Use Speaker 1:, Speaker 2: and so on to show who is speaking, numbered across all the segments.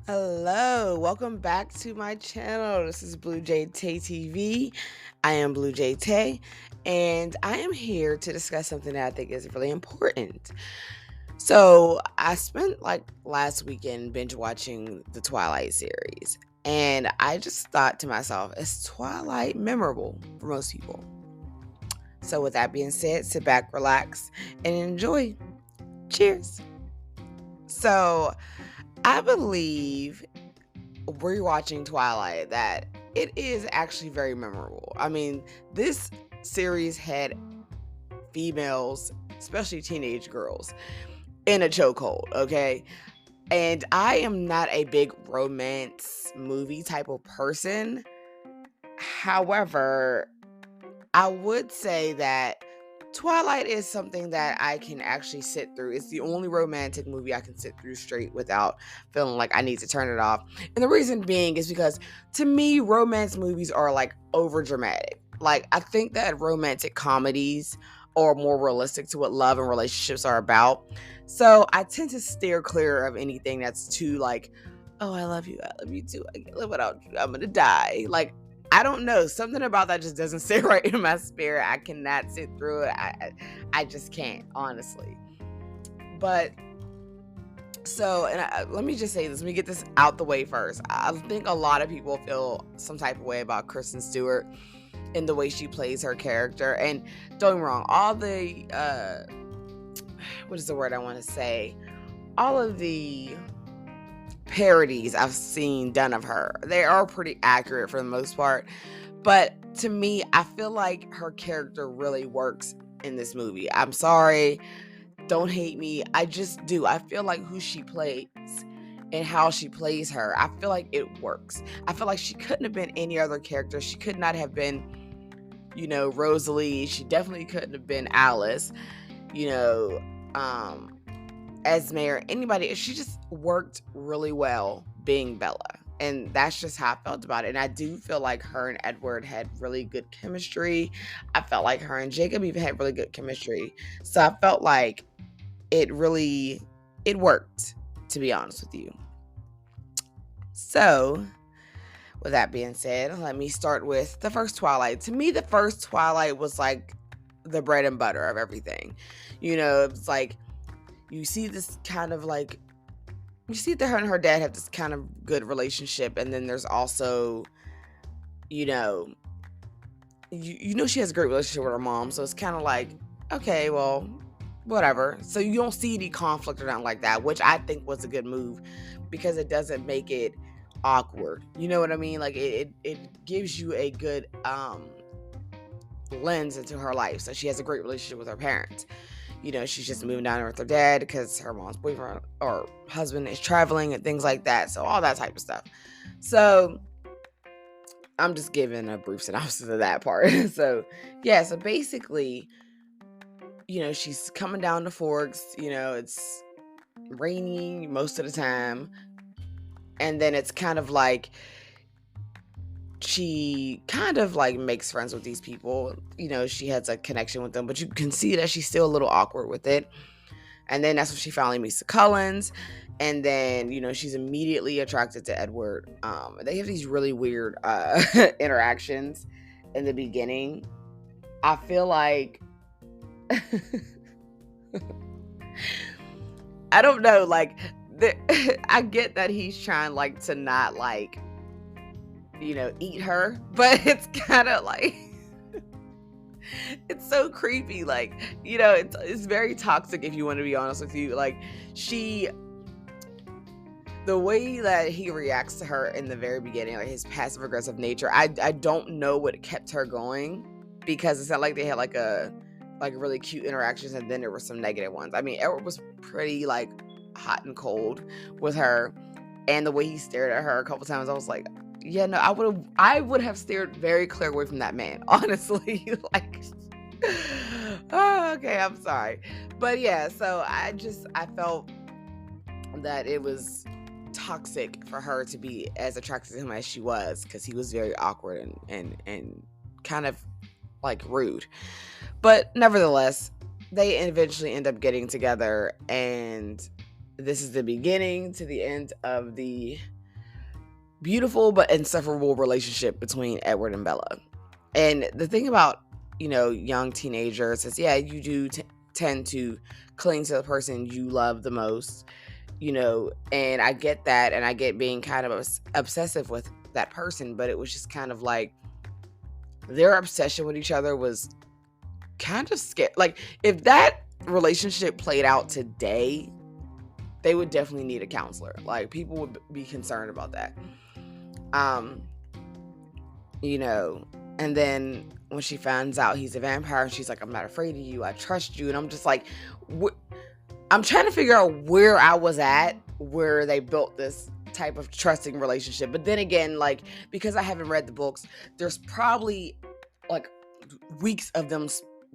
Speaker 1: Hello, welcome back to my channel. This is Blue Jay Tay TV. I am Blue Jay Tay, and I am here to discuss something that I think is really important. So, I spent like last weekend binge watching the Twilight series, and I just thought to myself, is Twilight memorable for most people? So, with that being said, sit back, relax, and enjoy. Cheers. So, I believe rewatching Twilight that it is actually very memorable. I mean, this series had females, especially teenage girls, in a chokehold, okay? And I am not a big romance movie type of person. However, I would say that Twilight is something that I can actually sit through. It's the only romantic movie I can sit through straight without feeling like I need to turn it off. And the reason being is because to me, romance movies are like over dramatic. Like, I think that romantic comedies are more realistic to what love and relationships are about. So I tend to steer clear of anything that's too like, oh, I love you too. I can't live without you. I'm gonna die. Like, I don't know. Something about that just doesn't sit right in my spirit. I cannot sit through it. I just can't, honestly. But let me just say this. Let me get this out the way first. I think a lot of people feel some type of way about Kristen Stewart in the way she plays her character. And don't get me wrong, all the what is the word I want to say? All of the parodies I've seen done of her, they are pretty accurate for the most part. But to me, I feel like her character really works in this movie. I'm sorry, don't hate me. I just do. I feel like who she plays and how she plays her, I feel like it works. I feel like she couldn't have been any other character. She could not have been, Rosalie. She definitely couldn't have been Alice, you know, Esme or anybody. She just worked really well being Bella. And that's just how I felt about it. And I do feel like her and Edward had really good chemistry. I felt like her and Jacob even had really good chemistry. So I felt like it worked, to be honest with you. So, with that being said, let me start with the first Twilight. To me, the first Twilight was like the bread and butter of everything. It's like you see this kind of like you see that her and her dad have this kind of good relationship, and then there's also, you know, she has a great relationship with her mom, so it's kind of like, okay, well, whatever. So you don't see any conflict or nothing like that, which I think was a good move because it doesn't make it awkward. You know what I mean? Like it gives you a good lens into her life. So she has a great relationship with her parents. She's just moving down there with her dad because her mom's boyfriend or husband is traveling and things like that. So all that type of stuff. So I'm just giving a brief synopsis of that part. So yeah, so basically, she's coming down to Forks, it's raining most of the time. And then it's kind of like she kind of like makes friends with these people. She has a connection with them, but you can see that she's still a little awkward with it. And then that's when she finally meets the Cullens. And then, she's immediately attracted to Edward. They have these really weird interactions in the beginning. I feel like I don't know, like I get that he's trying like to not like eat her, but it's kind of like it's so creepy. Like, it's very toxic if you want to be honest with you. Like the way that he reacts to her in the very beginning, like his passive aggressive nature, I don't know what kept her going, because it's not like they had like really cute interactions and then there were some negative ones. I mean, Edward was pretty like hot and cold with her, and the way he stared at her a couple times, I was like, yeah, no, I would have steered very clear away from that man, honestly. Like, oh, okay, I'm sorry. But yeah, so I felt that it was toxic for her to be as attracted to him as she was, because he was very awkward and kind of like rude. But nevertheless, they eventually end up getting together, and this is the beginning to the end of the beautiful but insufferable relationship between Edward and Bella. And the thing about, young teenagers is, yeah, you do tend to cling to the person you love the most, and I get that, and I get being kind of obsessive with that person, but it was just kind of like their obsession with each other was kind of scary. Like, if that relationship played out today, they would definitely need a counselor. Like, people would be concerned about that. Um, and then when she finds out he's a vampire, and she's like, I'm not afraid of you, I trust you. And I'm just like, I'm trying to figure out where I was at, where they built this type of trusting relationship. But then again, like, because I haven't read the books, there's probably like weeks of them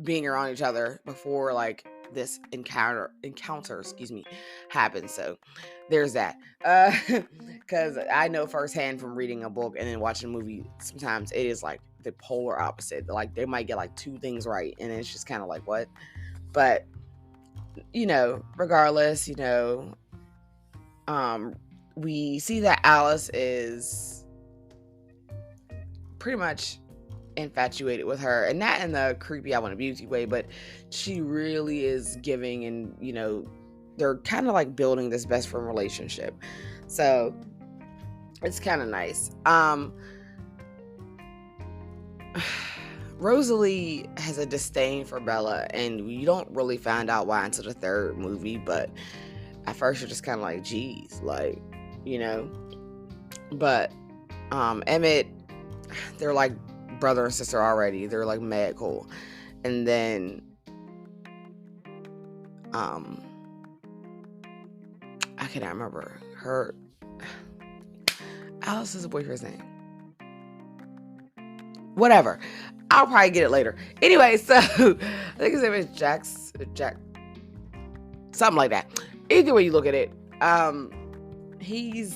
Speaker 1: being around each other before like this encounter happens. So there's that. Because I know firsthand from reading a book and then watching a movie, sometimes it is like the polar opposite. Like, they might get like two things right, and it's just kind of like, what? But regardless, we see that Alice is pretty much infatuated with her, and not in the creepy I want a beauty way, but she really is giving, and they're kind of like building this best friend relationship. So it's kind of nice. Rosalie has a disdain for Bella, and you don't really find out why until the third movie, but at first you're just kind of like, geez, like, but Emmett, they're like brother and sister already. They're like mad cool. And then I cannot remember her Alice's boyfriend's name. Whatever. I'll probably get it later. Anyway, so I think his name is Jack, something like that. Either way you look at it, he's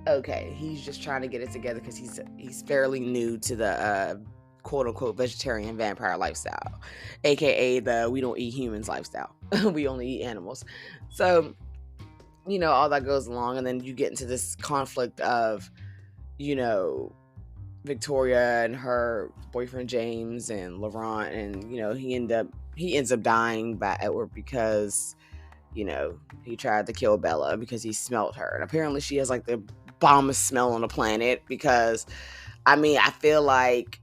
Speaker 1: okay. He's just trying to get it together because he's fairly new to the quote unquote vegetarian vampire lifestyle, aka the we don't eat humans lifestyle. We only eat animals. So, all that goes along, and then you get into this conflict of, Victoria and her boyfriend James and Laurent, and he ends up dying by Edward because he tried to kill Bella because he smelled her, and apparently she has like the bombest smell on the planet. Because I feel like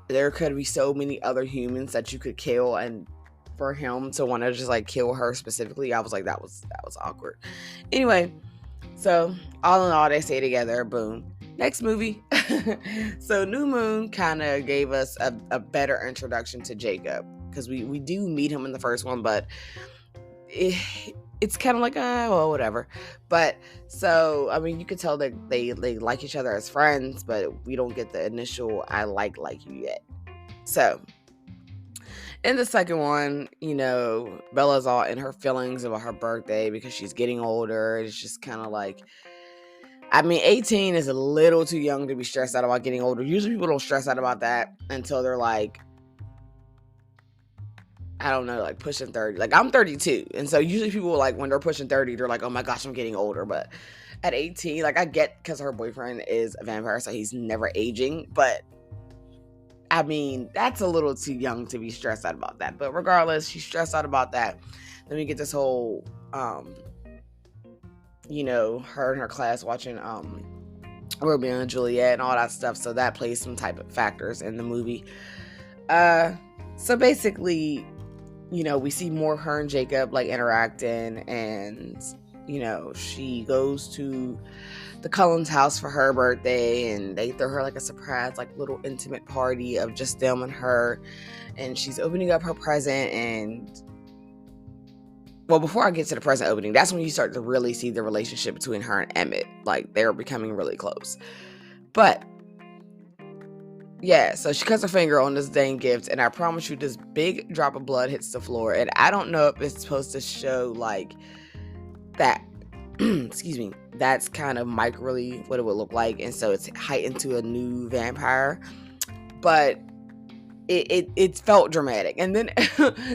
Speaker 1: there could be so many other humans that you could kill, and for him to want to just like kill her specifically, I was like, that was awkward. Anyway, so all in all, they stay together. Boom. Next movie. So New Moon kind of gave us a better introduction to Jacob, because we do meet him in the first one, but it's kind of like, well, whatever. But so, you could tell that they like each other as friends, but we don't get the initial I like you yet. So in the second one, Bella's all in her feelings about her birthday because she's getting older. It's just kind of like, 18 is a little too young to be stressed out about getting older. Usually people don't stress out about that until they're like, I don't know, like pushing 30. Like, I'm 32. And so usually people, like, when they're pushing 30, they're like, oh my gosh, I'm getting older. But at 18, like, I get because her boyfriend is a vampire, so he's never aging. But that's a little too young to be stressed out about that. But regardless, she's stressed out about that. Then we get this whole, her and her class watching Romeo and Juliet and all that stuff. So that plays some type of factors in the movie. So basically, we see more her and Jacob like interacting, and she goes to the Cullens' house for her birthday, and they throw her like a surprise, like little intimate party of just them and her, and she's opening up her present. And well, before I get to the present opening, that's when you start to really see the relationship between her and Emmett. Like, they're becoming really close. But yeah, so she cuts her finger on this dang gift, and I promise you, this big drop of blood hits the floor. And I don't know if it's supposed to show like that excuse me, that's kind of microly what it would look like, and so it's heightened to a new vampire. But it felt dramatic. And then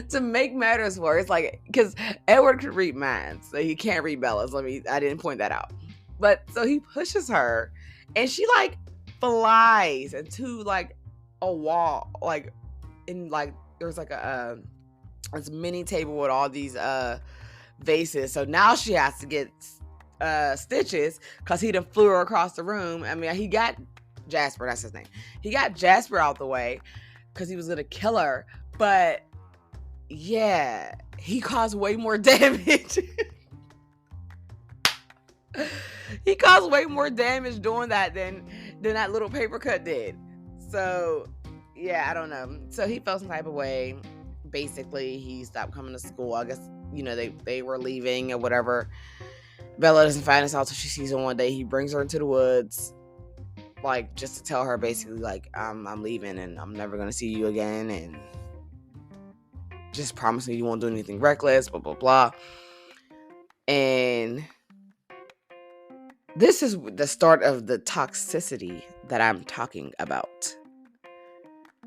Speaker 1: to make matters worse, like, because Edward could read minds, so he can't read Bella's. I didn't point that out. But so he pushes her, and she like flies into like a wall, like in like there's like a this mini table with all these vases. So now she has to get stitches because he done flew her across the room. I mean, he got Jasper, that's his name. He got Jasper out the way because he was gonna kill her, but yeah, he caused way more damage. He caused way more damage doing that than that little paper cut did. So yeah, I don't know. So he felt some type of way. Basically, he stopped coming to school. I guess, you know, they were leaving or whatever. Bella doesn't find us out till she sees him one day. He brings her into the woods, like just to tell her basically like I'm leaving and I'm never gonna see you again, and just promise me you won't do anything reckless, blah blah blah. And this is the start of the toxicity that I'm talking about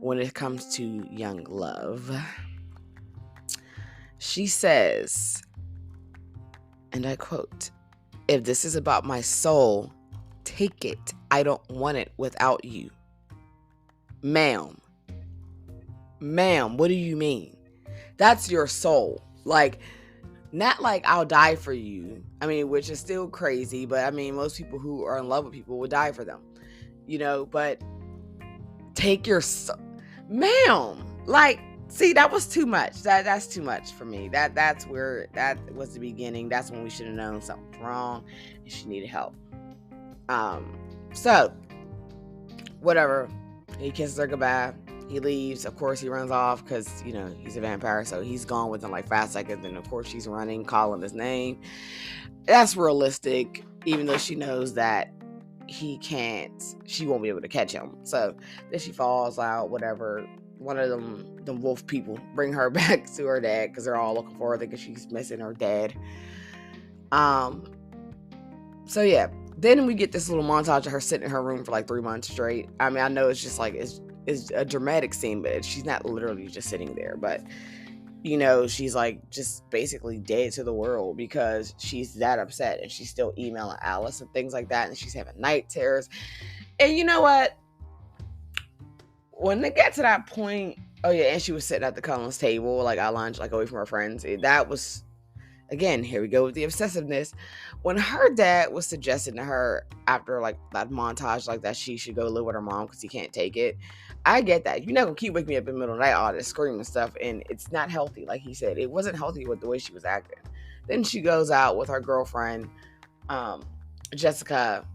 Speaker 1: when it comes to young love. She says, and I quote, "If this is about my soul, take it. I don't want it without you." Ma'am, what do you mean? That's your soul. Like, not like I'll die for you. I mean, which is still crazy, but I mean, most people who are in love with people would die for them, you know, but take your soul. Ma'am, like, see, that was too much. That's too much for me. That's where that was the beginning. That's when we should have known something was wrong and she needed help. So whatever. He kisses her goodbye. He leaves. Of course, he runs off because, you know, he's a vampire. So he's gone within like 5 seconds. And of course, she's running, calling his name. That's realistic, even though she knows that she won't be able to catch him. So then she falls out, whatever. One of them wolf people bring her back to her dad because they're all looking for her thinking she's missing her dad. So yeah, then we get this little montage of her sitting in her room for like 3 months straight. I mean, I know it's just like it's a dramatic scene, but she's not literally just sitting there. But you know, she's like just basically dead to the world because she's that upset, and she's still emailing Alice and things like that, and she's having night terrors. And you know what? When they get to that point, oh yeah, and she was sitting at the Collins table, like at lunch, like away from her friends. That was, again, here we go with the obsessiveness. When her dad was suggesting to her after like that montage, like that she should go live with her mom because he can't take it. I get that. You're not gonna keep waking me up in the middle of the night, all this screaming and stuff, and it's not healthy. Like he said, it wasn't healthy with the way she was acting. Then she goes out with her girlfriend, Jessica,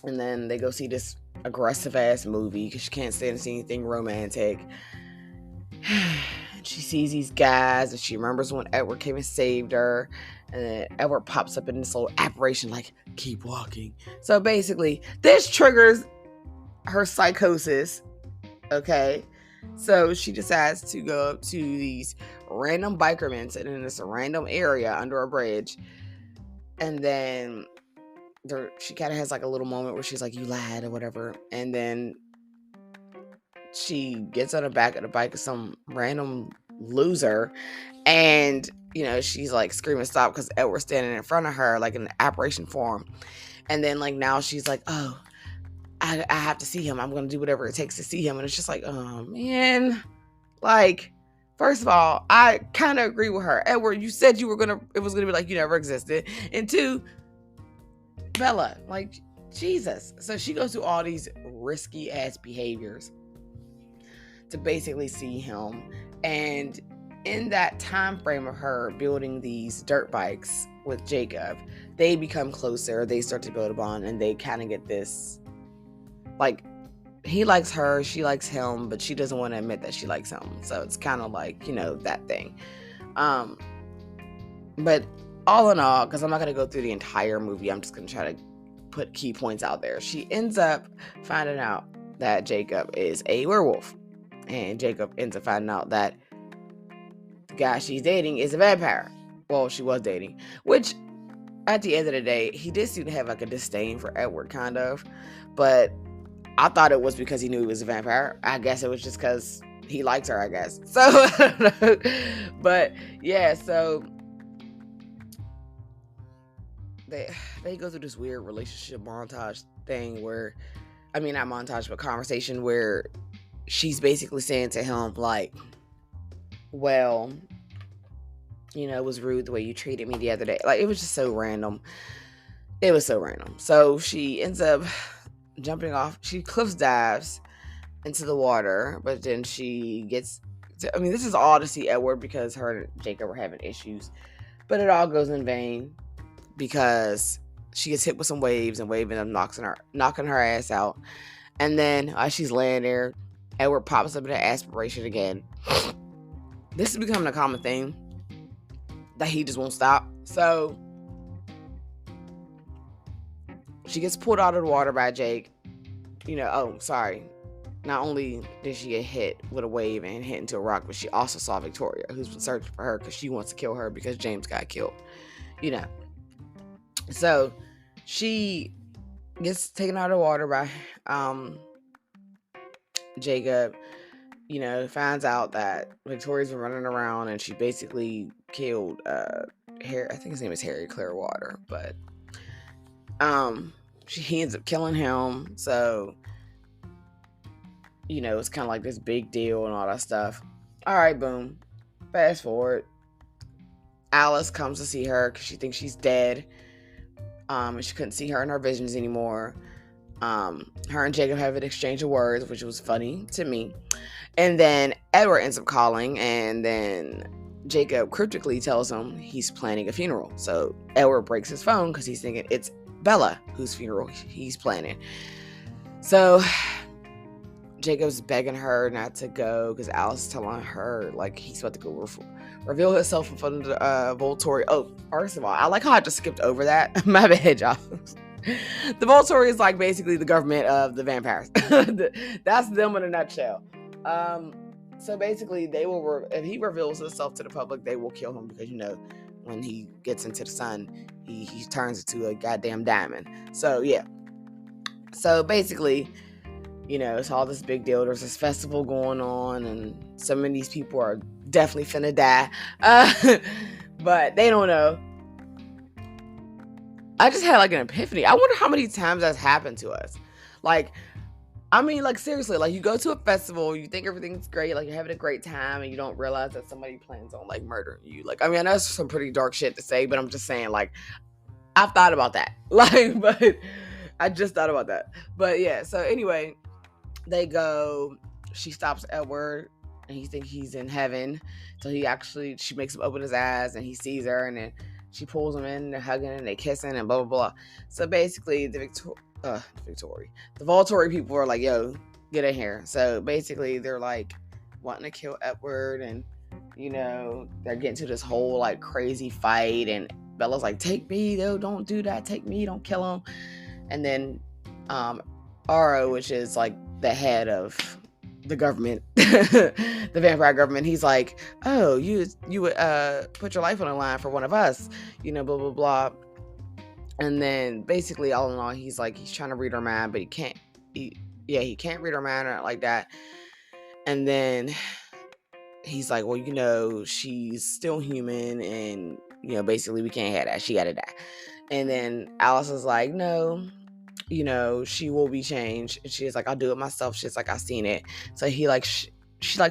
Speaker 1: and then they go see this aggressive ass movie because she can't stand to see anything romantic. She sees these guys and she remembers when Edward came and saved her, and then Edward pops up in this little apparition like, keep walking. So basically this triggers her psychosis. Okay, so she decides to go up to these random bikermen sitting in this random area under a bridge, and then she kind of has like a little moment where she's like, you lied or whatever, and then she gets on the back of the bike of some random loser, and you know, she's like screaming stop because Edward's standing in front of her like in an apparition form, and then like now she's like, oh, I have to see him, I'm gonna do whatever it takes to see him. And it's just like, oh man, like, first of all, I kind of agree with her. Edward, you said it was gonna be like you never existed, and two, Bella, like, Jesus. So she goes through all these risky ass behaviors to basically see him. And in that time frame of her building these dirt bikes with Jacob, they become closer, they start to build a bond, and they kind of get this, like, he likes her, she likes him, but she doesn't want to admit that she likes him. So it's kind of like, you know, that thing. But all in all, because I'm not going to go through the entire movie, I'm just going to try to put key points out there. She ends up finding out that Jacob is a werewolf. And Jacob ends up finding out that the guy she's dating is a vampire. Well, she was dating. Which, at the end of the day, he did seem to have like a disdain for Edward, kind of. But I thought it was because he knew he was a vampire. I guess it was just because he likes her, I guess. So, I don't know. But, yeah, so they go through this weird relationship montage thing where, I mean, not montage, but conversation where she's basically saying to him, like, well, it was rude the way you treated me the other day. Like, it was just so random. It was so random. So she ends up jumping off. She cliff dives into the water, but then she gets this is all to see Edward, because her and Jacob were having issues, but it all goes in vain because she gets hit with some waves, and wave ends up knocking her ass out. And then as she's laying there, Edward pops up into aspiration again. This is becoming a common thing that he just won't stop. So she gets pulled out of the water by Jake. Not only did she get hit with a wave and hit into a rock, but she also saw Victoria, who's been searching for her because she wants to kill her because James got killed. So she gets taken out of the water by Jacob. Finds out that Victoria's been running around, and she basically killed Harry. I think his name is Harry Clearwater, but he ends up killing him. So it's kind of like this big deal and all that stuff. All right, boom. Fast forward. Alice comes to see her because she thinks she's dead. And she couldn't see her in her visions anymore. Her and Jacob have an exchange of words, which was funny to me. And then Edward ends up calling, and then Jacob cryptically tells him he's planning a funeral. So Edward breaks his phone because he's thinking it's Bella whose funeral he's planning. So Jacob's begging her not to go because Alice is telling her, like, he's about to go reveal himself in front of the Volturi. Oh, first of all, I like how I just skipped over that. My bad, y'all. The Volturi is like basically the government of the vampires. That's them in a nutshell. So basically, they will if he reveals himself to the public, they will kill him because when he gets into the sun, he turns into a goddamn diamond. So yeah. So basically, it's all this big deal. There's this festival going on, and some of these people are definitely finna die. But they don't know. I just had like an epiphany. I wonder how many times that's happened to us. Like, seriously, like, you go to a festival, you think everything's great, like, you're having a great time, and you don't realize that somebody plans on, like, murdering you. Like, I know that's some pretty dark shit to say, but I'm just saying, like, I've thought about that. Like, but I just thought about that. But yeah, so anyway, they go, she stops Edward, and he thinks he's in heaven. So she makes him open his eyes, and he sees her, and then she pulls him in, and they're hugging, and they're kissing, and blah, blah, blah. So basically, the Volturi people are like, yo, get in here. So basically, they're like wanting to kill Edward, and they're getting to this whole like crazy fight, and Bella's like, take me, though, don't do that, take me, don't kill him. And then Aro, which is like the head of the government, the vampire government, he's like, oh, you would put your life on the line for one of us, blah, blah, blah. And then basically, all in all, he's trying to read her mind, but he can't read her mind or like that. And then he's like, well, she's still human, and basically we can't have that, she gotta die. And then Alice is like, no, she will be changed. And she's like, I'll do it myself. She's like, I've seen it. So he she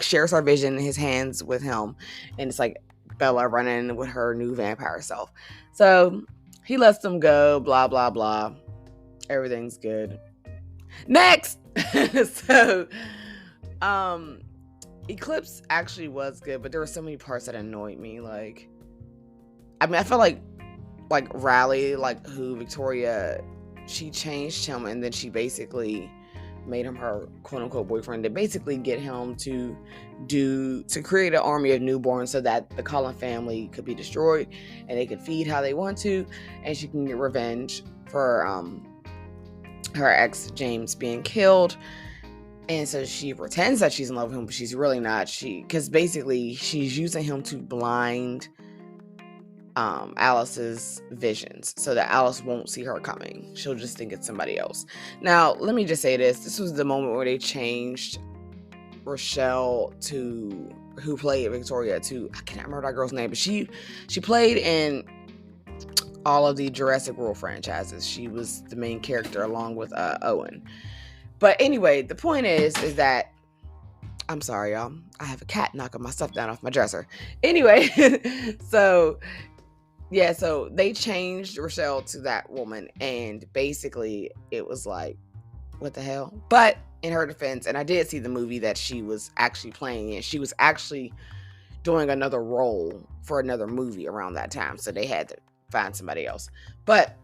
Speaker 1: shares her vision in his hands with him, and it's like Bella running with her new vampire self. So he lets them go, blah, blah, blah. Everything's good. Next! So, Eclipse actually was good, but there were so many parts that annoyed me. Like, I felt like Riley, like, who Victoria, she changed him, and then she basically made him her quote-unquote boyfriend to basically get him to create an army of newborns so that the Cullen family could be destroyed and they could feed how they want to, and she can get revenge for her ex James being killed. And so she pretends that she's in love with him, but she's really not. Because basically she's using him to blind Alice's visions so that Alice won't see her coming. She'll just think it's somebody else. Now, let me just say this was the moment where they changed Rochelle who played Victoria, to, I cannot remember that girl's name, but she played in all of the Jurassic World franchises. She was the main character along with Owen. But anyway, the point is that I'm sorry, y'all. I have a cat knocking my stuff down off my dresser. Anyway, so yeah, so they changed Rochelle to that woman, and basically it was like, what the hell? But in her defense, and I did see the movie that she was actually playing in, she was actually doing another role for another movie around that time, so they had to find somebody else. But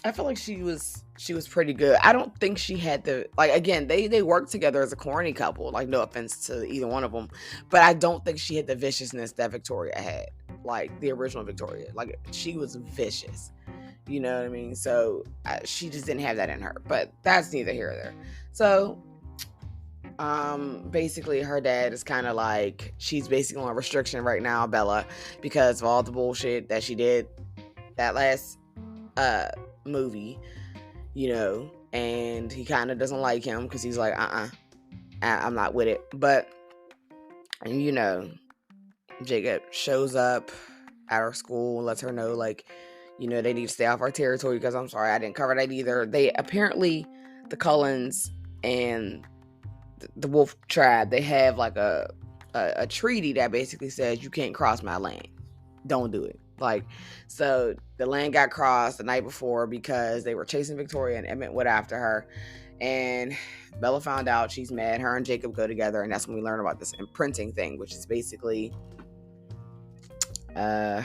Speaker 1: I feel like she was pretty good. I don't think she had the, like, again, they worked together as a corny couple, like, no offense to either one of them, but I don't think she had the viciousness that Victoria had, like the original Victoria. Like, she was vicious, you know what I mean? So she just didn't have that in her, but that's neither here or there. So basically her dad is kind of like, she's basically on restriction right now, Bella, because of all the bullshit that she did that last movie, you know, and he kind of doesn't like him because he's like, I'm not with it. But, you know, Jacob shows up at her school and lets her know, like, you know, they need to stay off our territory, because I'm sorry, I didn't cover that either. They apparently, the Cullens and the Wolf tribe, they have like a treaty that basically says you can't cross my land. Don't do it. Like, so the land got crossed the night before because they were chasing Victoria and Emmett went after her. And Bella found out. She's mad. Her and Jacob go together, and that's when we learn about this imprinting thing, which is basically I'll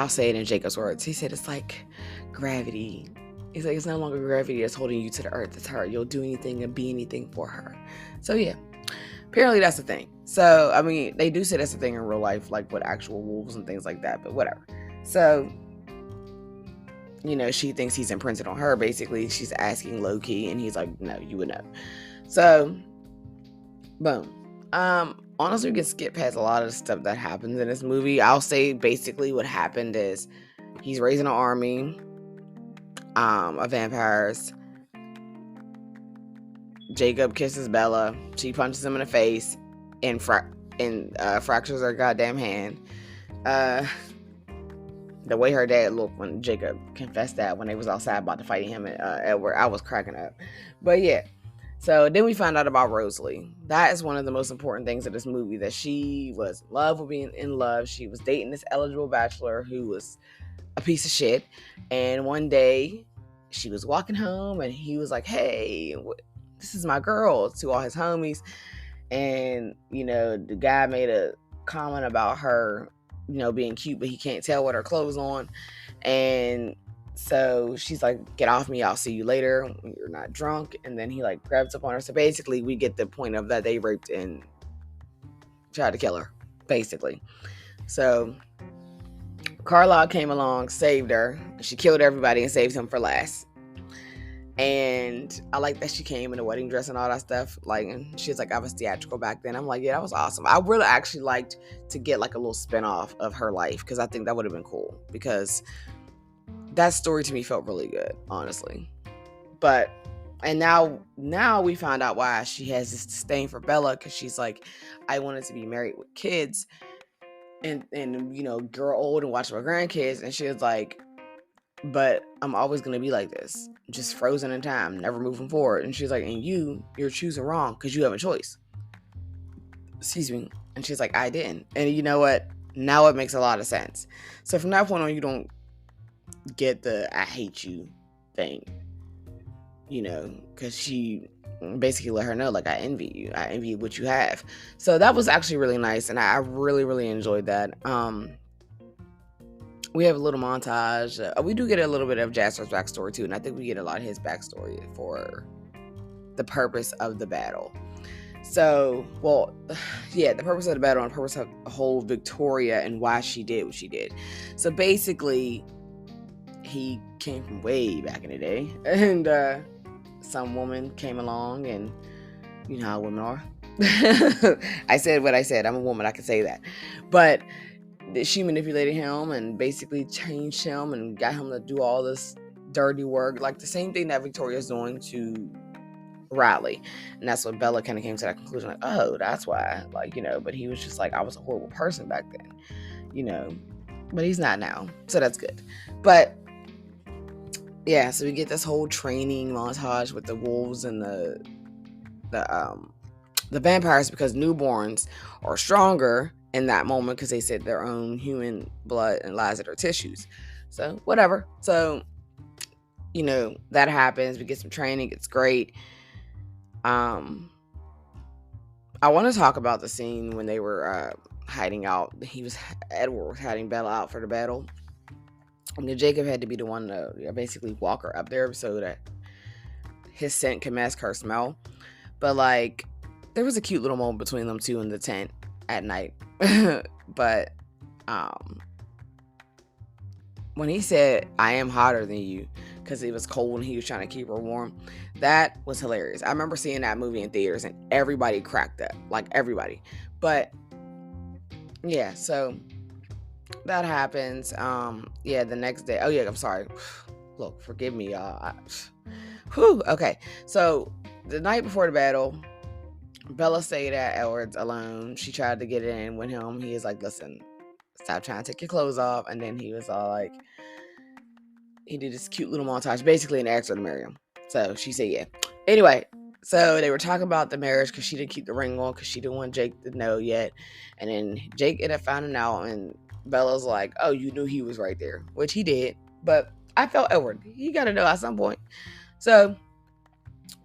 Speaker 1: say it in Jacob's words. He said it's like gravity. He's like, it's no longer gravity that's holding you to the earth. It's her. You'll do anything and be anything for her. So yeah, apparently that's the thing. So, I mean, they do say that's the thing in real life, like with actual wolves and things like that, but whatever. So, you know, she thinks he's imprinted on her. Basically, she's asking Loki, and he's like, no, you would know. So, boom. Honestly, we can skip past a lot of the stuff that happens in this movie. I'll say basically what happened is he's raising an army of vampires. Jacob kisses Bella. She punches him in the face and fractures her goddamn hand. The way her dad looked when Jacob confessed that when they was outside about to fight him and Edward, I was cracking up. But yeah, so then we find out about Rosalie. That is one of the most important things of this movie, that she was in love with being in love. She was dating this eligible bachelor who was a piece of shit. And one day she was walking home and he was like, hey, this is my girl, to all his homies. And, you know, the guy made a comment about her, you know, being cute, but he can't tell with her clothes on. And so she's like, get off me, I'll see you later when you're not drunk. And then he like grabs up on her. So basically we get the point of that they raped and tried to kill her, basically. So Carlisle came along, saved her. She killed everybody and saved him for last. And I like that she came in a wedding dress and all that stuff. Like, and she was like, I was theatrical back then. I'm like, yeah, that was awesome. I really actually liked to get like a little spinoff of her life, because I think that would have been cool, because that story to me felt really good, honestly. But, and now we found out why she has this disdain for Bella, because she's like, I wanted to be married with kids and you know, grow old and watch my grandkids. And she was like, but I'm always going to be like this, just frozen in time, never moving forward. And she's like, and you're choosing wrong because you have a choice. Excuse me. And she's like, I didn't. And you know what? Now it makes a lot of sense. So from that point on, you don't get the I hate you thing, you know, because she basically let her know, like, I envy you. I envy what you have. So that was actually really nice. And I really, really enjoyed that. We have a little montage. We do get a little bit of Jasper's backstory too, and I think we get a lot of his backstory for the purpose of the battle. So, well, yeah, the purpose of the battle and the purpose of the whole Victoria and why she did what she did. So basically, he came from way back in the day, and some woman came along, and you know how women are. I said what I said. I'm a woman. I can say that, but she manipulated him and basically changed him and got him to do all this dirty work, like the same thing that Victoria's doing to Riley. And that's when Bella kind of came to that conclusion, like, oh, that's why, like, but he was just like, I was a horrible person back then, but he's not now. So that's good. But yeah, so we get this whole training montage with the wolves and the vampires, because newborns are stronger in that moment because they said their own human blood and lies in their tissues. So whatever. So that happens. We get some training. It's great. I want to talk about the scene when they were hiding out. Edward was hiding Bella out for the battle. And then Jacob had to be the one to basically walk her up there so that his scent can mask her smell. But like, there was a cute little moment between them two in the tent at night. But when he said, I am hotter than you, because it was cold and he was trying to keep her warm, that was hilarious. I remember seeing that movie in theaters and everybody cracked up. Like, everybody. But yeah, so that happens. The next day. Oh yeah, I'm sorry. Look, forgive me, y'all. Okay. So the night before the battle, Bella stayed at Edward's alone. She tried to get in with him. He is like, listen, stop trying to take your clothes off. And then he was all like, he did this cute little montage, basically, and asked her to marry him. So she said yeah. Anyway, so they were talking about the marriage because she didn't keep the ring on because she didn't want Jake to know yet. And then Jake ended up finding out, and Bella's like, oh, you knew he was right there, which he did. But I felt Edward. He got to know at some point. So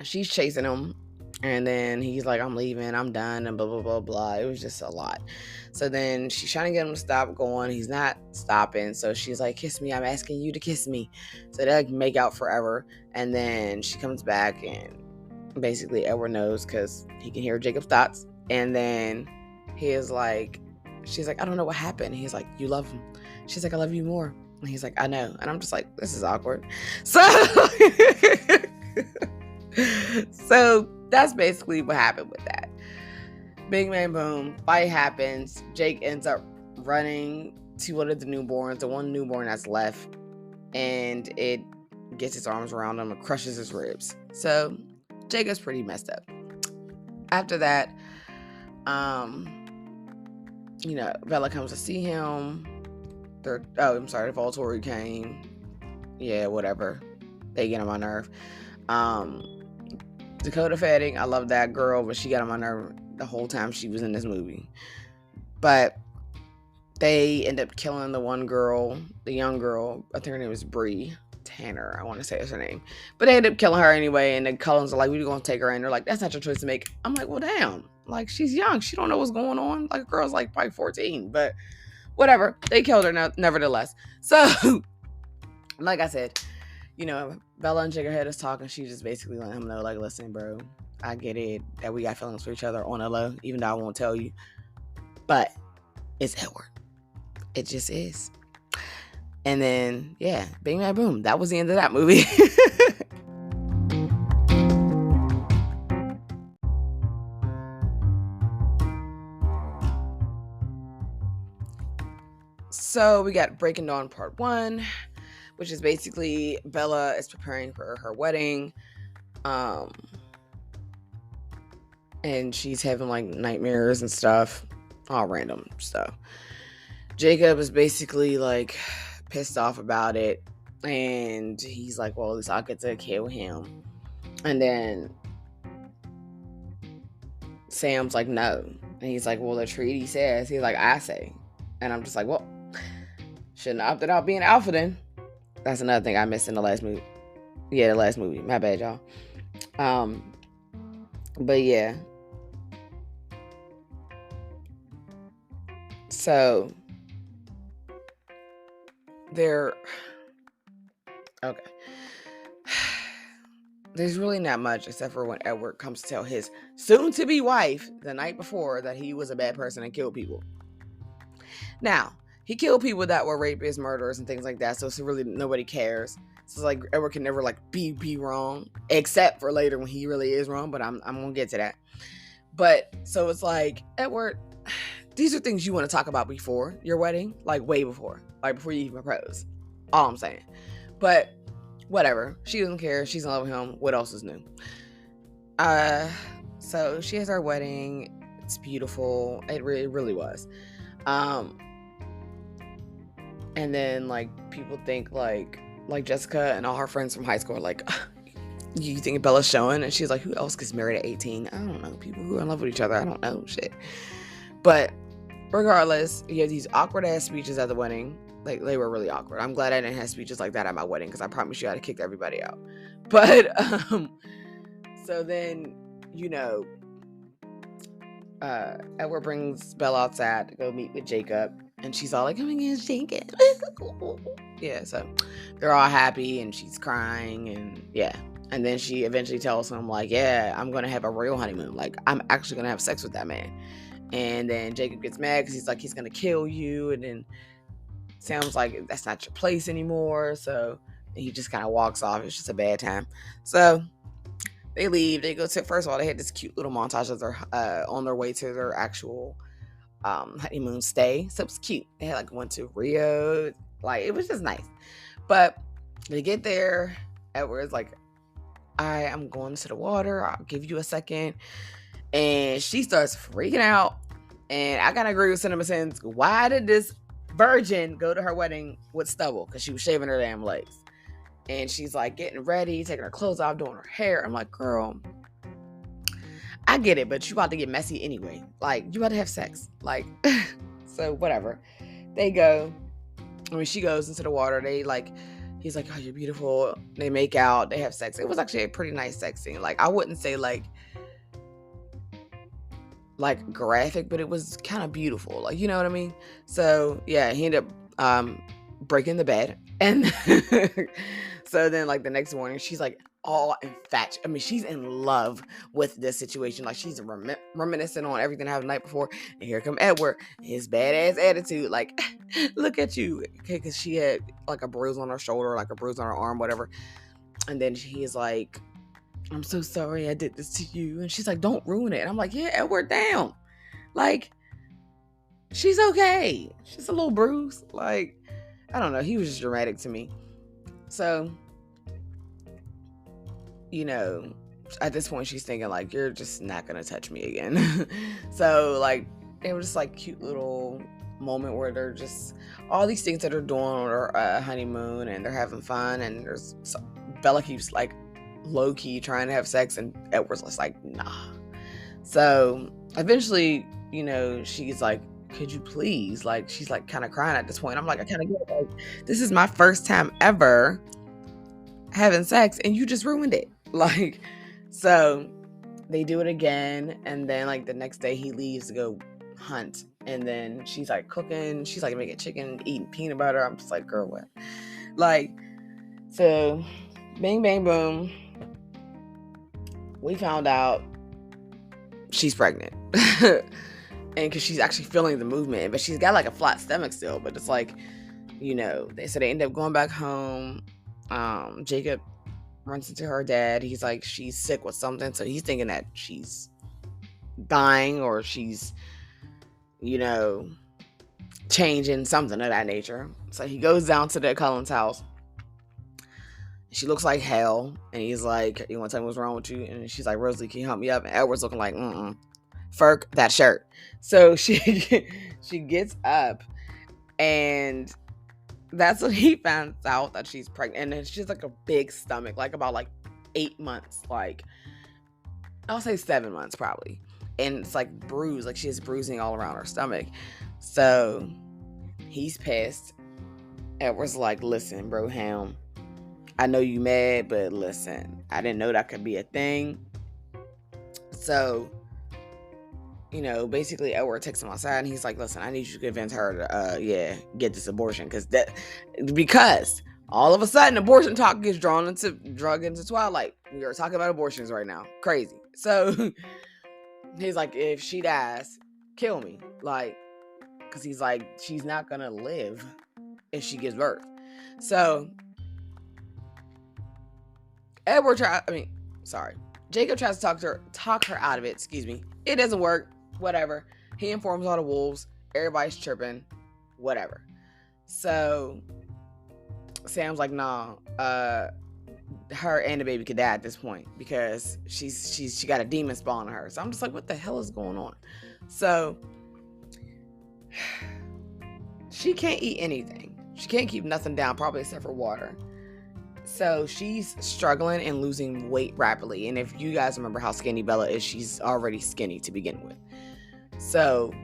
Speaker 1: she's chasing him. And then he's like, I'm leaving, I'm done, and blah, blah, blah, blah. It was just a lot. So then she's trying to get him to stop going. He's not stopping. So she's like, kiss me. I'm asking you to kiss me. So they like make out forever. And then she comes back, and basically Edward knows because he can hear Jacob's thoughts. And then she's like, I don't know what happened. He's like, you love him. She's like, I love you more. And he's like, I know. And I'm just like, this is awkward. So that's basically what happened with that. Big bang boom, fight happens. Jake ends up running to one of the newborns, the one newborn that's left, and it gets its arms around him and crushes his ribs. So Jacob's pretty messed up. After that, Bella comes to see him. The Volturi came. Yeah, whatever. They get on my nerve. Dakota Fanning, I love that girl, but she got on my nerve the whole time she was in this movie. But they end up killing the one girl, the young girl. I think her name is Bree Tanner. I want to say is her name. But they end up killing her anyway, and the Cullens are like, we're going to take her in. They're like, that's not your choice to make. I'm like, well, damn. Like, she's young. She don't know what's going on. Like, a girl's like probably 14. But whatever. They killed her nevertheless. So, like I said, Bella and Jiggerhead is talking. She just basically letting him know, like, listen, bro, I get it that we got feelings for each other on a low, even though I won't tell you. But it's Edward. It just is. And then, yeah, bing, bang, boom. That was the end of that movie. So we got Breaking Dawn Part 1, which is basically Bella is preparing for her wedding. And she's having like nightmares and stuff. All random stuff. Jacob is basically like pissed off about it. And he's like, well, at least I'll get to kill him. And then Sam's like, no. And he's like, well, the treaty says. He's like, I say. And I'm just like, well, shouldn't have opted out being alpha then. That's another thing I missed in the last movie. Yeah, the last movie. My bad, y'all. But yeah. So okay. There's really not much except for when Edward comes to tell his soon-to-be wife the night before that he was a bad person and killed people. Now, he killed people that were rapists, murderers, and things like that, so it's really nobody cares. So it's like Edward can never like be wrong, except for later when he really is wrong, but I'm gonna get to that. But so it's like, Edward, these are things you want to talk about before your wedding, like way before, like before you even propose. All I'm saying. But whatever. She doesn't care. She's in love with him. What else is new? Uh, so she has our wedding. It's beautiful. It really was. Um, and then like people think like Jessica and all her friends from high school are like, you think Bella's showing? And she's like, who else gets married at 18? I don't know. People who are in love with each other. I don't know shit. But regardless, you have these awkward ass speeches at the wedding. Like they were really awkward. I'm glad I didn't have speeches like that at my wedding because I promise you I'd have kicked everybody out. But so then, you know, Edward brings Bella outside to go meet with Jacob, and she's all like, "Oh my gosh, Jacob!" Yeah, so they're all happy, and she's crying, and yeah, and then she eventually tells him like, "Yeah, I'm gonna have a real honeymoon. Like, I'm actually gonna have sex with that man." And then Jacob gets mad because he's like, he's gonna kill you, and then sounds like that's not your place anymore. So he just kind of walks off. It's just a bad time. So they leave. They go to, first of all, they had this cute little montage of their on their way to their actual honeymoon stay. So it was cute. They had like went to Rio. Like it was just nice. But they get there. Edward's like, I am going to the water. I'll give you a second. And she starts freaking out. And I gotta agree with Cinema Sins. Why did this virgin go to her wedding with stubble? Because she was shaving her damn legs. And she's like getting ready, taking her clothes off, doing her hair. I'm like, girl, I get it, but you about to get messy anyway. Like, you about to have sex. Like, so whatever. They go. I mean, she goes into the water. They like, he's like, oh, you're beautiful. They make out. They have sex. It was actually a pretty nice sex scene. Like, I wouldn't say like graphic, but it was kind of beautiful. Like, you know what I mean? So yeah, he ended up breaking the bed. And so then like the next morning, she's like all infatuated. I mean, she's in love with this situation. Like she's reminiscing on everything that happened the night before. And here come Edward, his badass attitude. Like, look at you. Okay, because she had like a bruise on her shoulder, like a bruise on her arm, whatever. And then he's like, I'm so sorry I did this to you. And she's like, don't ruin it. And I'm like, yeah, Edward, down. Like, she's okay. She's a little bruised. Like, I don't know. He was just dramatic to me. So, you know, at this point, she's thinking, like, you're just not going to touch me again. So, like, it was just, like, cute little moment where they're just, all these things that they're doing on their honeymoon, and they're having fun, and there's, Bella keeps, like, low-key trying to have sex, and Edward's just like, nah. So, eventually, you know, she's like, could you please? Like, she's like kind of crying at this point. I'm like, I kind of get it. Like, this is my first time ever having sex, and you just ruined it. Like, so they do it again, and then like the next day he leaves to go hunt, and then she's like cooking. She's like making chicken, eating peanut butter. I'm just like, girl, what? Like, so bang, bang, boom. We found out she's pregnant. And because she's actually feeling the movement, but she's got like a flat stomach still. But it's like, you know, they end up going back home. Jacob runs into her dad. He's like, she's sick with something. So he's thinking that she's dying or she's, you know, changing, something of that nature. So he goes down to the Cullen's house. She looks like hell. And he's like, you want to tell me what's wrong with you? And she's like, Rosalie, can you help me up? And Edward's looking like, Ferk that shirt. So she gets up, and that's when he finds out that she's pregnant. And she's like a big stomach, like about like 8 months, like I'll say 7 months probably. And it's like bruised, like she has bruising all around her stomach. So he's pissed. Edward's like, listen, bro, Ham, I know you mad, but listen, I didn't know that could be a thing. So, you know, basically Edward takes him outside, and he's like, listen, I need you to convince her to, get this abortion. Because all of a sudden abortion talk gets drug into Twilight. We are talking about abortions right now. Crazy. So he's like, if she dies, kill me. Like, because he's like, she's not going to live if she gives birth. So Jacob tries to talk her out of it. Excuse me. It doesn't work. Whatever. He informs all the wolves. Everybody's tripping. Whatever. So Sam's like, nah. her and the baby could die at this point because she got a demon spawn on her. So I'm just like, what the hell is going on? So she can't eat anything. She can't keep nothing down, probably except for water. So she's struggling and losing weight rapidly. And if you guys remember how skinny Bella is, she's already skinny to begin with. So,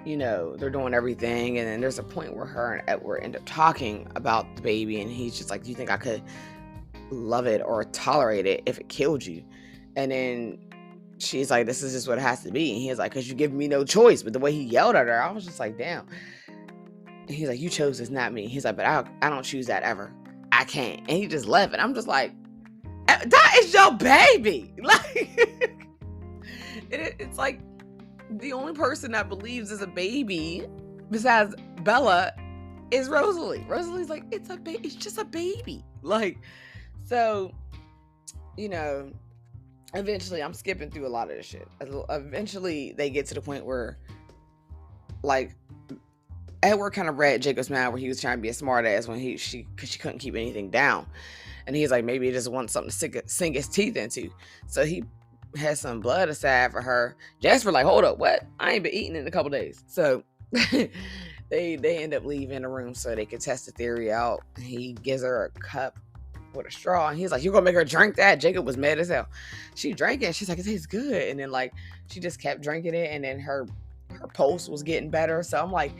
Speaker 1: you know, they're doing everything. And then there's a point where her and Edward end up talking about the baby. And he's just like, do you think I could love it or tolerate it if it killed you? And then she's like, this is just what it has to be. And he's like, because you give me no choice. But the way he yelled at her, I was just like, damn. And he's like, you chose this, not me. He's like, but I don't choose that ever. I can't. And he just left. And I'm just like, that is your baby. Like, it's like the only person that believes is a baby besides Bella is Rosalie. Rosalie's like, it's just a baby. Like, so, you know, eventually I'm skipping through a lot of this shit. Eventually they get to the point where, like, Edward kind of read Jacob's mind where he was trying to be a smart ass when because she couldn't keep anything down. And he's like, maybe he just wants something to sink his teeth into. So he has some blood aside for her. Jasper like, hold up, what? I ain't been eating in a couple days. So they end up leaving the room so they can test the theory out. He gives her a cup with a straw. And he's like, you're going to make her drink that? Jacob was mad as hell. She drank it. And she's like, it tastes good. And then like, she just kept drinking it. And then her pulse was getting better. So I'm like,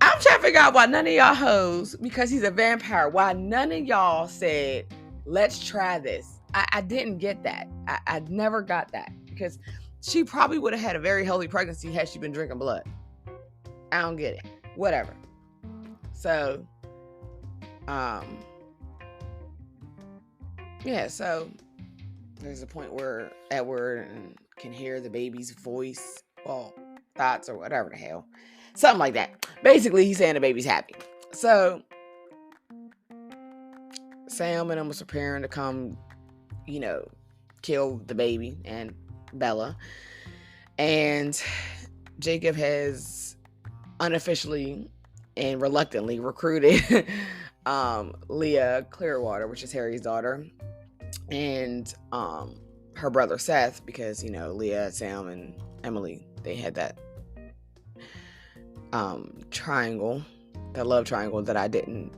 Speaker 1: I'm trying to figure out why none of y'all hoes, because he's a vampire, why none of y'all said, let's try this. I didn't get that. I never got that, because she probably would have had a very healthy pregnancy had she been drinking blood. I don't get it. Whatever. So, yeah, so there's a point where Edward can hear the baby's voice, well, thoughts or whatever the hell. Something like that. Basically, he's saying the baby's happy. So, Sam and him was preparing to come, you know, kill the baby and Bella. And Jacob has unofficially and reluctantly recruited Leah Clearwater, which is Harry's daughter, and her brother Seth, because, you know, Leah, Sam, and Emily, they had that triangle, that love triangle that I didn't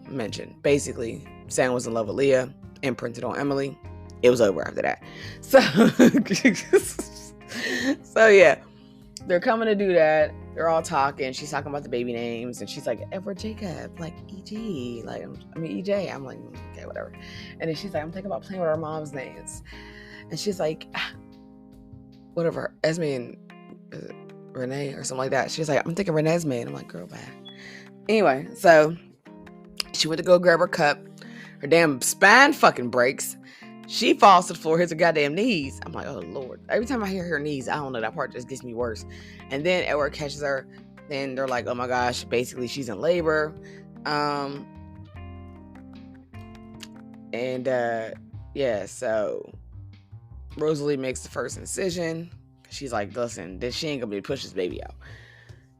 Speaker 1: mention. Basically, Sam was in love with Leah, imprinted on Emily. It was over after that. So yeah, they're coming to do that. They're all talking. She's talking about the baby names, and she's like, Edward Jacob, like EJ, like EJ. I'm like, okay, whatever. And then she's like, I'm thinking about playing with our mom's names. And she's like, whatever, Esme and Renee or something like that. She's like, I'm thinking Renesmee. And I'm like, girl, bye. Anyway, so she went to go grab her cup. Her damn spine fucking breaks. She falls to the floor, hits her goddamn knees. I'm like, oh Lord. Every time I hear her knees, I don't know, that part just gets me worse. And then Edward catches her. Then they're like, oh my gosh, basically she's in labor. Yeah, so Rosalie makes the first incision. She's like, listen, she ain't gonna be able to push this baby out.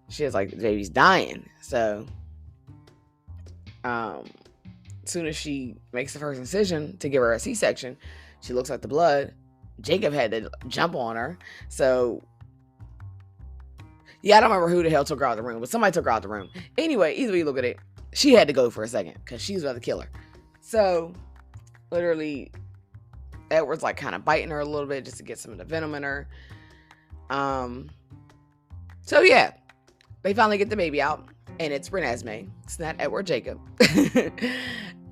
Speaker 1: She was like, the baby's dying. So, as soon as she makes the first incision to give her a C-section, she looks at the blood. Jacob had to jump on her. So, yeah, I don't remember who the hell took her out of the room, but somebody took her out of the room. Anyway, either way you look at it, she had to go for a second because she was about to kill her. So, literally, Edward's like kind of biting her a little bit just to get some of the venom in her. So yeah, they finally get the baby out, and it's Renesmee. It's not Edward Jacob.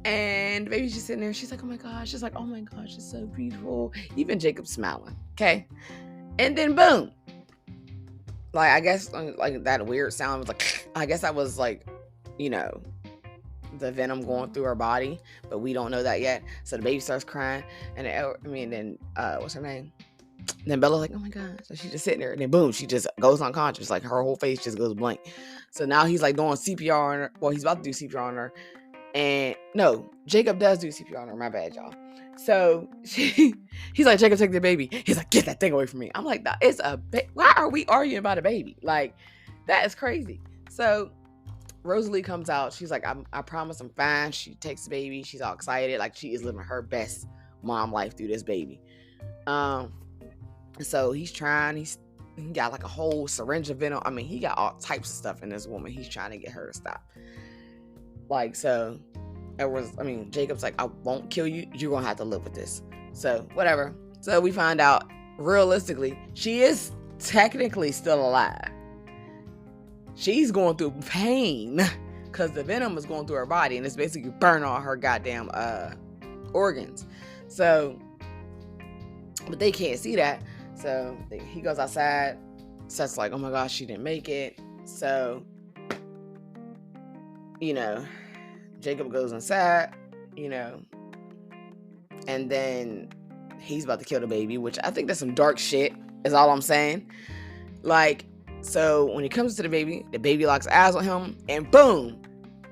Speaker 1: And baby's just sitting there. She's like, oh my gosh. She's like, oh my gosh, it's so beautiful. Even Jacob's smiling. Okay. And then boom. Like, I guess like that weird sound was like, I guess that was like, you know, the venom going through her body, but we don't know that yet. So the baby starts crying, and then what's her name? Then Bella's like, oh my god. So she's just sitting there, and then boom, she just goes unconscious. Like, her whole face just goes blank. So now he's like doing CPR on her. Well, he's about to do CPR on her. And no, Jacob does do CPR on her. My bad, y'all. So he's like, Jacob, take the baby. He's like, get that thing away from me. I'm like, it's why are we arguing about a baby? Like, that is crazy. So Rosalie comes out. She's like, I promise I'm fine. She takes the baby. She's all excited. Like, she is living her best mom life through this baby. So he's trying. He got like a whole syringe of venom. I mean, he got all types of stuff in this woman. He's trying to get her to stop. Like, so Jacob's like, I won't kill you. You're going to have to live with this. So, whatever. So we find out, realistically, she is technically still alive. She's going through pain because the venom is going through her body and it's basically burning all her goddamn organs. So, but they can't see that. So he goes outside. Seth's like, oh my gosh, she didn't make it. So, Jacob goes inside, and then he's about to kill the baby, which I think that's some dark shit, is all I'm saying. Like, so when he comes to the baby locks eyes on him, and boom,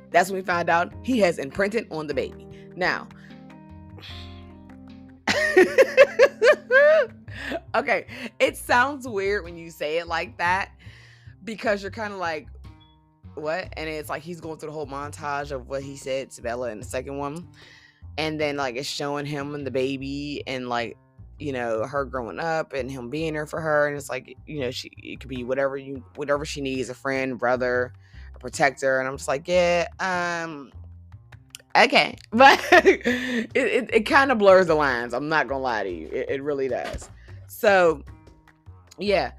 Speaker 1: that's when we find out he has imprinted on the baby. Now, okay, it sounds weird when you say it like that, because you're kind of like, what? And it's like he's going through the whole montage of what he said to Bella in the second one, and then like it's showing him and the baby, and like, her growing up and him being there for her, and it's like, it could be whatever she needs, a friend, brother, a protector, and I'm just like, yeah, okay, but it kind of blurs the lines. I'm not gonna lie to you, it really does. So yeah,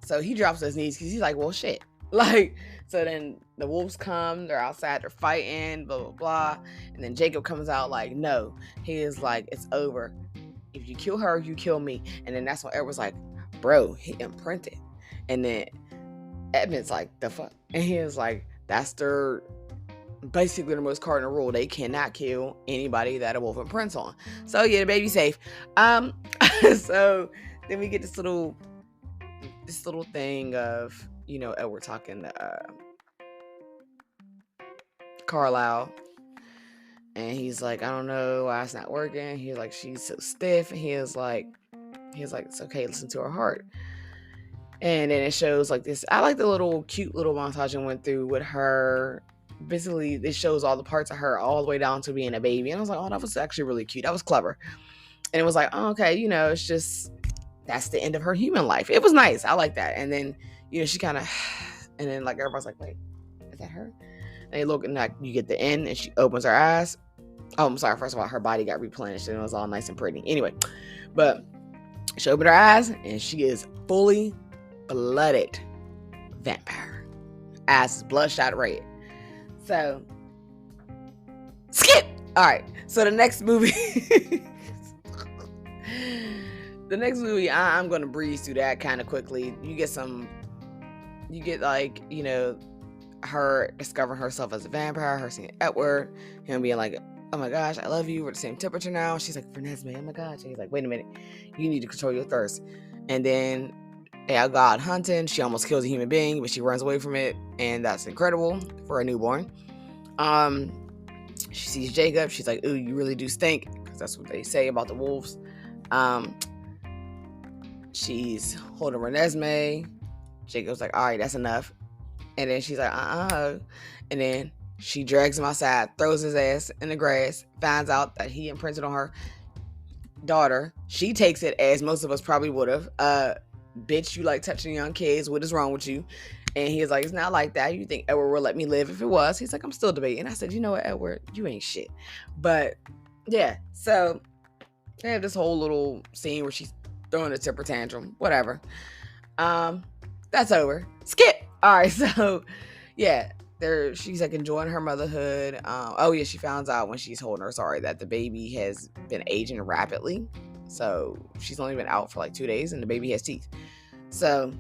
Speaker 1: so he drops to his knees because he's like, well, shit, like. So then the wolves come, they're outside, they're fighting, blah, blah, blah. And then Jacob comes out like, no. He is like, it's over. If you kill her, you kill me. And then that's when Edward's like, bro, he imprinted. And then Edmund's like, the fuck? And he was like, that's basically the most cardinal rule. They cannot kill anybody that a wolf imprints on. So yeah, the baby's safe. So then we get this little thing of, Edward talking to Carlisle, and he's like, I don't know why it's not working. He's like, she's so stiff, and he was like, it's okay, listen to her heart. And then it shows like this. I like the cute little montage I went through with her. Basically, it shows all the parts of her all the way down to being a baby, and I was like, oh, that was actually really cute. That was clever. And it was like, oh, okay, it's just, that's the end of her human life. It was nice. I like that. And then she kind of, and then like everybody's like, wait, is that her? And they look, and like you get the end, and she opens her eyes. Oh, I'm sorry. First of all, her body got replenished, and it was all nice and pretty. Anyway, but she opened her eyes, and she is fully blooded vampire. Eyes is bloodshot red. So skip. All right. So the next movie. I'm gonna breeze through that kind of quickly. You get like, her discovering herself as a vampire, her seeing Edward, him being like, oh my gosh, I love you, we're the same temperature now. She's like, Renesmee, oh my gosh. And he's like, wait a minute, you need to control your thirst. And then they all go out hunting. She almost kills a human being, but she runs away from it, and that's incredible for a newborn. She sees Jacob. She's like, ooh, you really do stink, because that's what they say about the wolves. She's holding Renesmee. Jacob's like, all right, that's enough. And then she's like, And then she drags him outside, throws his ass in the grass, finds out that he imprinted on her daughter. She takes it as most of us probably would have. Bitch, you like touching young kids. What is wrong with you? And he's like, it's not like that. You think Edward will let me live if it was? He's like, I'm still debating. I said, you know what, Edward? You ain't shit. But yeah, so they have this whole little scene where she's throwing a temper tantrum. Whatever. That's over. Skip. All right, so yeah, she's like enjoying her motherhood. She finds out when she's holding her, that the baby has been aging rapidly. So she's only been out for like 2 days, and the baby has teeth. So,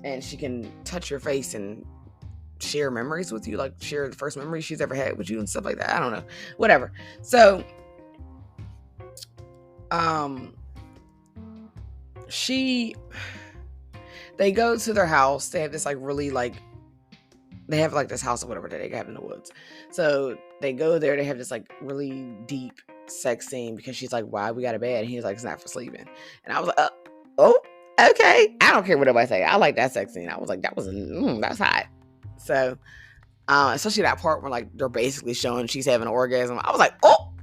Speaker 1: and she can touch your face and share memories with you, like share the first memory she's ever had with you and stuff like that. I don't know, whatever. So, they go to their house. They have this like really like, they have like this house or whatever that they have in the woods. So they go there. They have this like really deep sex scene because she's like, why we got a bed? And he's like, it's not for sleeping. And I was like, oh, okay. I don't care what nobody say. I like that sex scene. I was like, that's hot. So Especially that part where like they're basically showing she's having an orgasm. I was like, oh,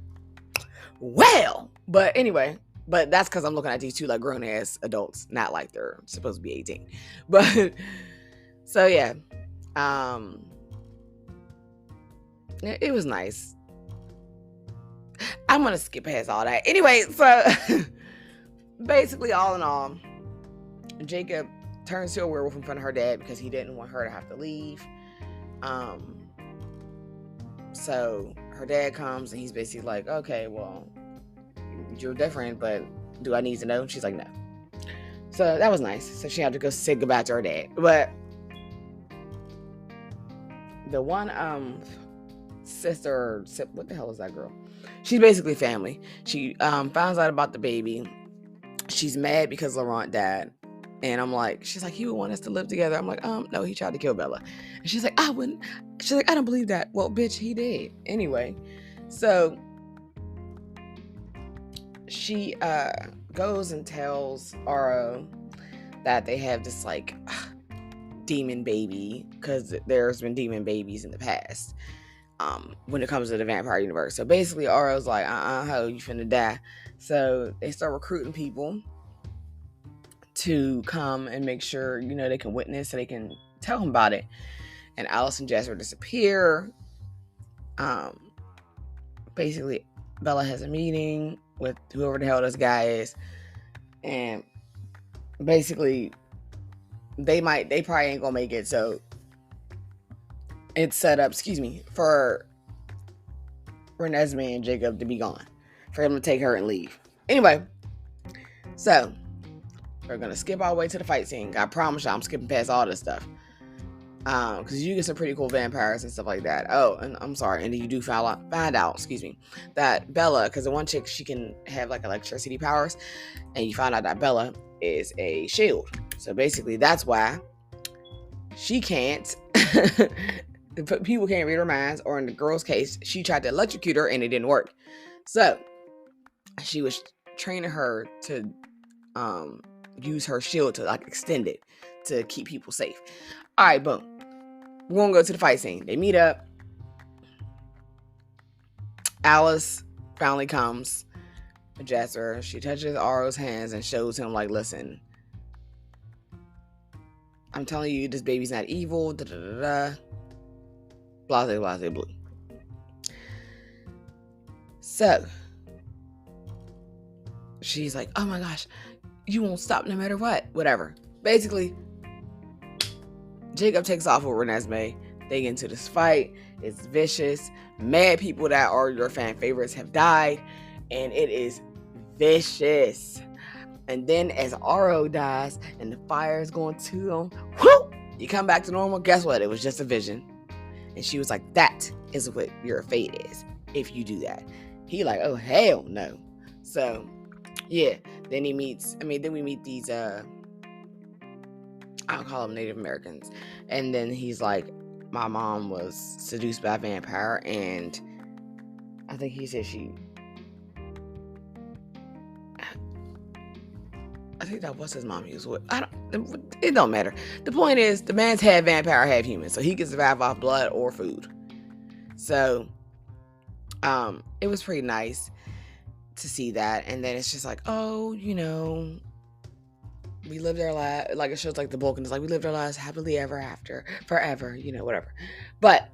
Speaker 1: well. But anyway, but that's because I'm looking at these two like grown ass adults, not like they're supposed to be 18. But so yeah, it was nice. I'm gonna skip past all that. Anyway, so basically, all in all, Jacob turns to a werewolf in front of her dad because he didn't want her to have to leave. So her dad comes and he's basically like, okay, well, you're different, but do I need to know? And she's like, no. So that was nice. So she had to go say goodbye to her dad. But the one sister, what the hell is that girl? She's basically family. She finds out about the baby. She's mad because Laurent died. And I'm like, she's like, he would want us to live together. I'm like, no, he tried to kill Bella. And she's like, I wouldn't. She's like, I don't believe that. Well, bitch, he did. Anyway, so she goes and tells Aro that they have this like demon baby, because there's been demon babies in the past when it comes to the vampire universe. So basically Aro's like, ho, you finna die. So they start recruiting people to come and make sure, you know, they can witness, so they can tell him about it. And Alice and Jasper disappear. Basically Bella has a meeting with whoever the hell this guy is, and basically they probably ain't gonna make it, so it's set up, for Renesmee and Jacob to be gone, for him to take her and leave. Anyway, so we're gonna skip all the way to the fight scene. I promise you I'm skipping past all this stuff, because you get some pretty cool vampires and stuff like that. Oh, and I'm sorry, and then you do find out that Bella, because the one chick, she can have like electricity powers, and you find out that Bella is a shield. So basically that's why she can't people can't read her minds, or in the girl's case, she tried to electrocute her and it didn't work. So she was training her to use her shield to like extend it to keep people safe. All right, boom. We're gonna go to the fight scene. They meet up. Alice finally comes with Jasper. She touches Aro's hands and shows him like, listen, I'm telling you, this baby's not evil. Da da da da. Blase, blase, blue. So she's like, oh my gosh, you won't stop no matter what. Whatever. Basically, Jacob takes off with Renesmee. They get into this fight. It's vicious. Mad people that are your fan favorites have died, and it is vicious. And then as Aro dies and the fire is going to him, whoo, you come back to normal. Guess what? It was just a vision. And she was like, that is what your fate is if you do that. He like, oh, hell no. So, yeah. Then we meet these, I'll call them Native Americans. And then he's like, my mom was seduced by a vampire, and I think he said I think that was his mom he was with. It don't matter. The point is, the man's half vampire, half human, so he can survive off blood or food. So, it was pretty nice to see that. And then it's just like, oh, you know, we lived our lives, like it shows like the Vulcan is like, we lived our lives happily ever after, forever, you know, whatever. But,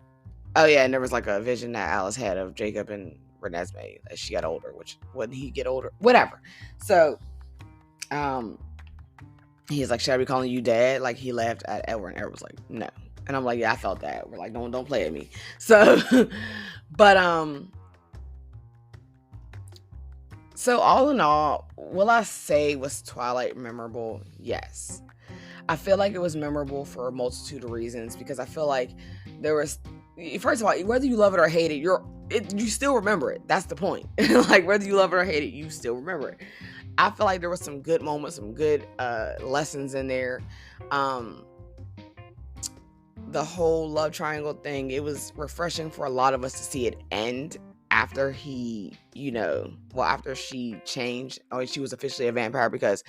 Speaker 1: oh yeah, and there was like a vision that Alice had of Jacob and Renesmee as she got older, which when he get older, whatever. So, he's like, should I be calling you dad? Like he laughed at Edward, and Edward was like, no. And I'm like, yeah, I felt that. We're like, don't play at me. So, but, so all in all, will I say was Twilight memorable? Yes. I feel like it was memorable for a multitude of reasons, because I feel like there was, first of all, whether you love it or hate it, you still remember it. That's the point. Like whether you love it or hate it, you still remember it. I feel like there was some good moments, some good lessons in there. The whole love triangle thing, it was refreshing for a lot of us to see it end after after she changed, or she was officially a vampire, because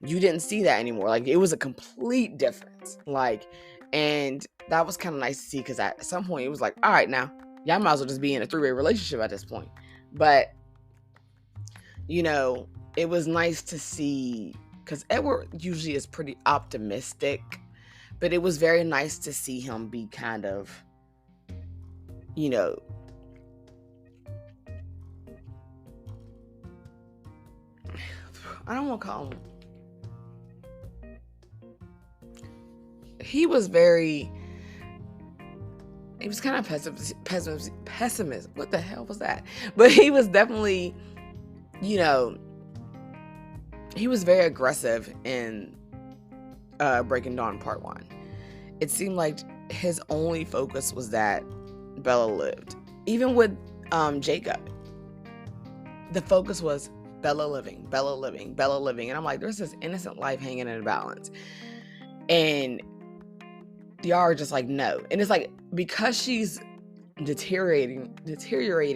Speaker 1: you didn't see that anymore. Like it was a complete difference. Like, And that was kind of nice to see, because at some point it was like, all right, now y'all might as well just be in a three-way relationship at this point. But it was nice to see, because Edward usually is pretty optimistic, but it was very nice to see him be kind of, I don't want to call him. He was kind of pessimist. What the hell was that? But he was definitely, he was very aggressive in Breaking Dawn Part 1. It seemed like his only focus was that Bella lived. Even with Jacob, the focus was Bella living, Bella living, Bella living. And I'm like, there's this innocent life hanging in a balance. And y'all are just like, no. And it's like, because she's deteriorating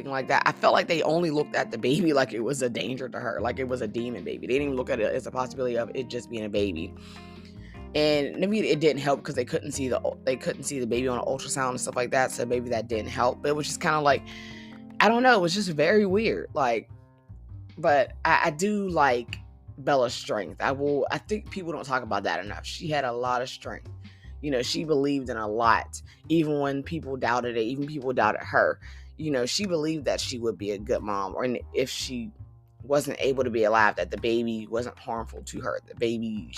Speaker 1: like that, I felt like they only looked at the baby like it was a danger to her, like it was a demon baby. They didn't even look at it as a possibility of it just being a baby. And maybe it didn't help because they couldn't see the baby on an ultrasound and stuff like that, so maybe that didn't help. But it was just kind of like, I don't know, it was just very weird. Like, but I do like Bella's strength. I think people don't talk about that enough. She had a lot of strength. She believed in a lot, even when people doubted it, even people doubted her. She believed that she would be a good mom, or if she wasn't able to be alive, that the baby wasn't harmful to her. The baby,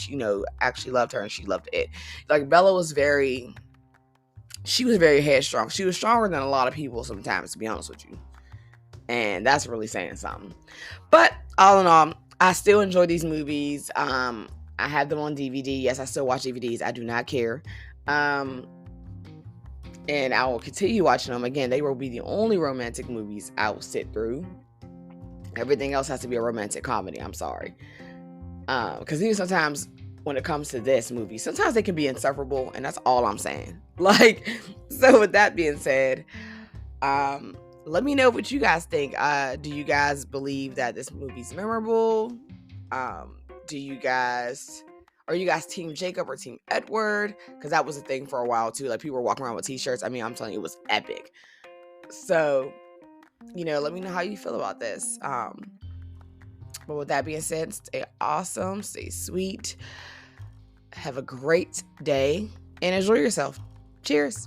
Speaker 1: actually loved her and she loved it. Like, Bella was very headstrong. She was stronger than a lot of people sometimes, to be honest with you. And that's really saying something. But all in all, I still enjoy these movies. I have them on DVD. Yes, I still watch DVDs. I do not care. And I will continue watching them. Again, they will be the only romantic movies I will sit through. Everything else has to be a romantic comedy. I'm sorry. Because even sometimes when it comes to this movie, sometimes they can be insufferable, and that's all I'm saying. Like, so with that being said, let me know what you guys think. Do you guys believe that this movie's memorable? Are you guys team Jacob or team Edward? Because that was a thing for a while too. Like, people were walking around with t-shirts. I mean, I'm telling you, it was epic. So, let me know how you feel about this. But with that being said, stay awesome, stay sweet, have a great day, and enjoy yourself. Cheers.